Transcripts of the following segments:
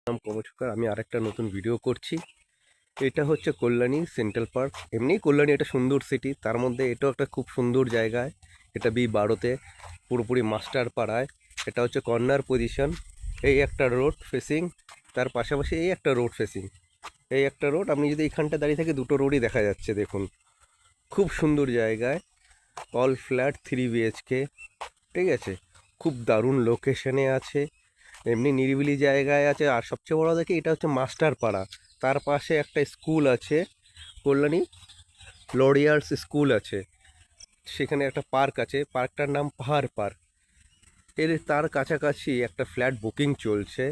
নাম কবছকার। আমি আরেকটা নতুন ভিডিও করছি। এটা হচ্ছে কল্যাণী সেন্ট্রাল পার্ক। এমনি কল্যাণী একটা সুন্দর সিটি, তার মধ্যে এটাও একটা খুব সুন্দর জায়গায়। এটা B12-তে পুরোপুরি মাস্টার পাড়ায়। এটা হচ্ছে কর্নার পজিশন। এই একটা রোড ফেসিং, তার পাশাপাশি এই একটা রোড ফেসিং, এই একটা রোড। আপনি যদি এইখানটা দাঁড়িয়ে থাকে দুটো রোডই দেখা যাচ্ছে। দেখুন, খুব সুন্দর জায়গায়, অল ফ্ল্যাট 3 BHK। ঠিক আছে, খুব দারুণ লোকেশনে আছে, এমনি নিরিবিলি জায়গায় আছে। আর সবচেয়ে বড় দেখি এটা হচ্ছে মাস্টার পাড়া, তার পাশে একটা স্কুল আছে, কল্যাণী লরিয়ার্স স্কুল আছে। সেখানে একটা পার্ক আছে, পার্কটার নাম পাহাড় পার্ক। তার কাছাকাছি একটা ফ্ল্যাট বুকিং চলছে,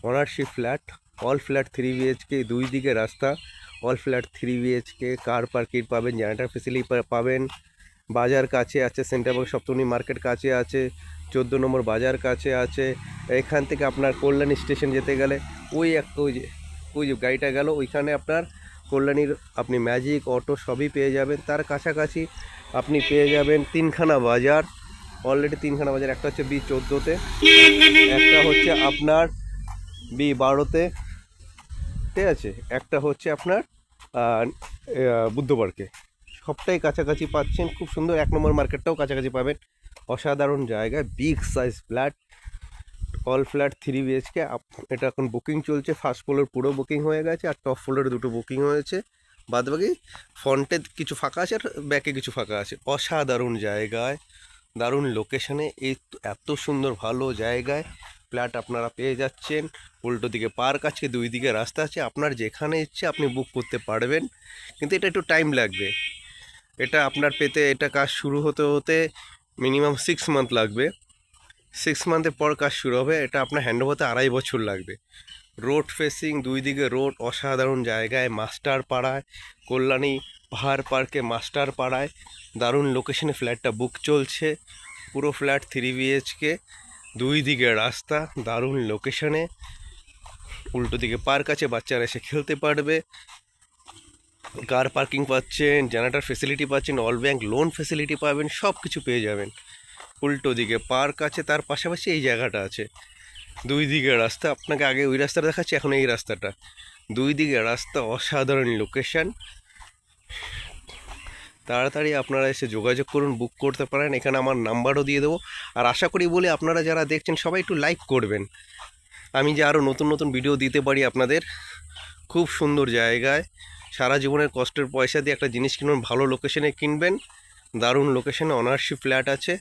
ownership flat, all flat 3 BHK, দুই দিকে রাস্তা। All flat 3 BHK, car parking পাবেন, জেনারেটর ফেসিলিটি পাবেন। বাজার কাছে আছে, সেন্টার সপ্তমী মার্কেট কাছে আছে, 14 নম্বর বাজার কাছে আছে। এখান থেকে আপনার কল্যাণী স্টেশন যেতে গেলে ওই যে গাড়িটা গেল, ওইখানে আপনার কল্যাণীর আপনি ম্যাজিক অটো সবই পেয়ে যাবেন। তার কাছাকাছি আপনি পেয়ে যাবেন তিনখানা বাজার, অলরেডি তিনখানা বাজার। একটা হচ্ছে B14-তে, একটা হচ্ছে আপনার B12-তে, ঠিক আছে, একটা হচ্ছে আপনার বুদ্ধ পার্কে। সবটাই কাছাকাছি পাচ্ছেন, খুব সুন্দর। 1 নম্বর মার্কেটটাও কাছাকাছি পাবেন। অসাধারণ জায়গায়, big size flat, all flat 3 BHK। এটা এখন বুকিং চলছে। ফার্স্ট ফ্লোর পুরো বুকিং হয়ে গেছে, আর টপ ফ্লোরে দুটো বুকিং হয়েছে। বাদবাকি ফ্রন্টে কিছু ফাঁকা আছে আর ব্যাকে কিছু ফাঁকা আছে। অসাধারণ জায়গায়, দারুণ লোকেশনে, এই এত সুন্দর ভালো জায়গায় ফ্ল্যাট আপনারা পেয়ে যাচ্ছেন। উল্টো দিকে পার্ক আছে, দুই দিকে রাস্তা আছে, আপনার যেখানে ইচ্ছে আপনি বুক করতে পারবেন। কিন্তু এটা একটু টাইম লাগবে, এটা আপনার পেতে, এটা কাজ শুরু হতে হতে মিনিমাম 6 মান্থ লাগবে। 6 মান্থের পর কাজ শুরু হবে। এটা আপনার হ্যান্ড ওভার হতে 2.5 বছর লাগবে। রোড ফেসিং, দুই দিকে রোড, অসাধারণ জায়গায়, মাস্টার পাড়ায়, কল্যাণী পাহাড় পার্কে মাস্টার পাড়ায় দারুণ লোকেশনে ফ্ল্যাটটা বুক চলছে। পুরো ফ্ল্যাট 3 BHK, দুই দিকে রাস্তা, দারুণ লোকেশনে। উল্টো দিকে পার্ক আছে, বাচ্চারা এসে খেলতে পারবে। কার পার্কিং পাচ্ছেন, জেনারেটর ফেসিলিটি পাচ্ছেন, অল ব্যাংক লোন ফেসিলিটি পাবেন, সব কিছু পেয়ে যাবেন। উল্টো দিকে পার্ক আছে, তার পাশাপাশি এই জায়গাটা আছে। দুই দিকে রাস্তা, আপনাকে আগে ওই রাস্তাটা দেখাচ্ছি, এখন এই রাস্তাটা। দুই দিকে রাস্তা, অসাধারণ লোকেশন। তাড়াতাড়ি আপনারা এসে যোগাযোগ করুন, বুক করতে পারেন। এখানে আমার নাম্বারও দিয়ে দেবো। আর আশা করি বলে আপনারা যারা দেখছেন সবাই একটু লাইক করবেন, আমি যে আরও নতুন নতুন ভিডিও দিতে পারি আপনাদের। খুব সুন্দর জায়গায়, সারা জীবনের কষ্টের পয়সা দিয়ে একটা জিনিস কিনবেন, ভালো লোকেশনে কিনবেন। দারুণ লোকেশনে অনারশিপ ফ্ল্যাট আছে,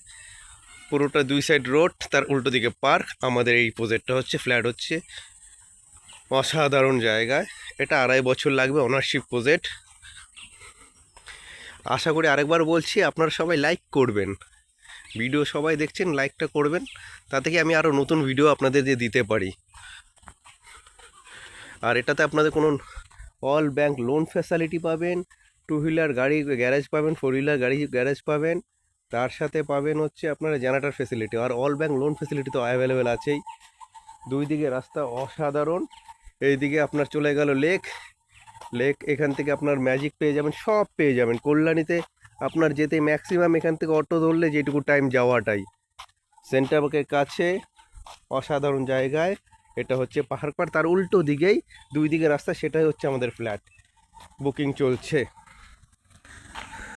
পুরোটা দুই সাইড রোড, তার উল্টো দিকে পার্ক। আমাদের এই প্রজেক্টটা হচ্ছে, ফ্ল্যাট হচ্ছে অসাধারণ জায়গায়। এটা 2.5 বছর লাগবে, অনারশিপ প্রজেক্ট। আশা করি, আরেকবার বলছি, আপনারা সবাই লাইক করবেন। ভিডিও সবাই দেখছেন, লাইকটা করবেন, তাতে কি আমি আরও নতুন ভিডিও আপনাদের দিয়ে দিতে পারি। আর এটাতে আপনাদের কোনো অল ব্যাংক লোন ফ্যাসিলিটি পাবেন, 2 হুইলার গাড়ি গ্যারেজ পাবেন, 4 হুইলার গাড়ি গ্যারেজ পাবেন। তার সাথে পাবেন হচ্ছে আপনারা জেনারেটর ফেসিলিটি, আর অল ব্যাংক লোন ফেসিলিটি তো অ্যাভেলেবেল আছেই। দুই দিকে রাস্তা অসাধারণ। এইদিকে আপনার চলে গেল লেক, এখান থেকে আপনার ম্যাজিক পেয়ে যাবেন, সব পেয়ে যাবেন। কল্যাণীতে আপনার যেতে ম্যাক্সিমাম এখান থেকে অটো ধরলে যেটুকু টাইম যাওয়াটাই। সেন্টার পার্কের কাছে, অসাধারণ জায়গায়। এটা হচ্ছে পাহাড় পাড়, তার উল্টো দিকেই দুই দিকে রাস্তা, সেটাই হচ্ছে আমাদের ফ্ল্যাট। বুকিং চলছে।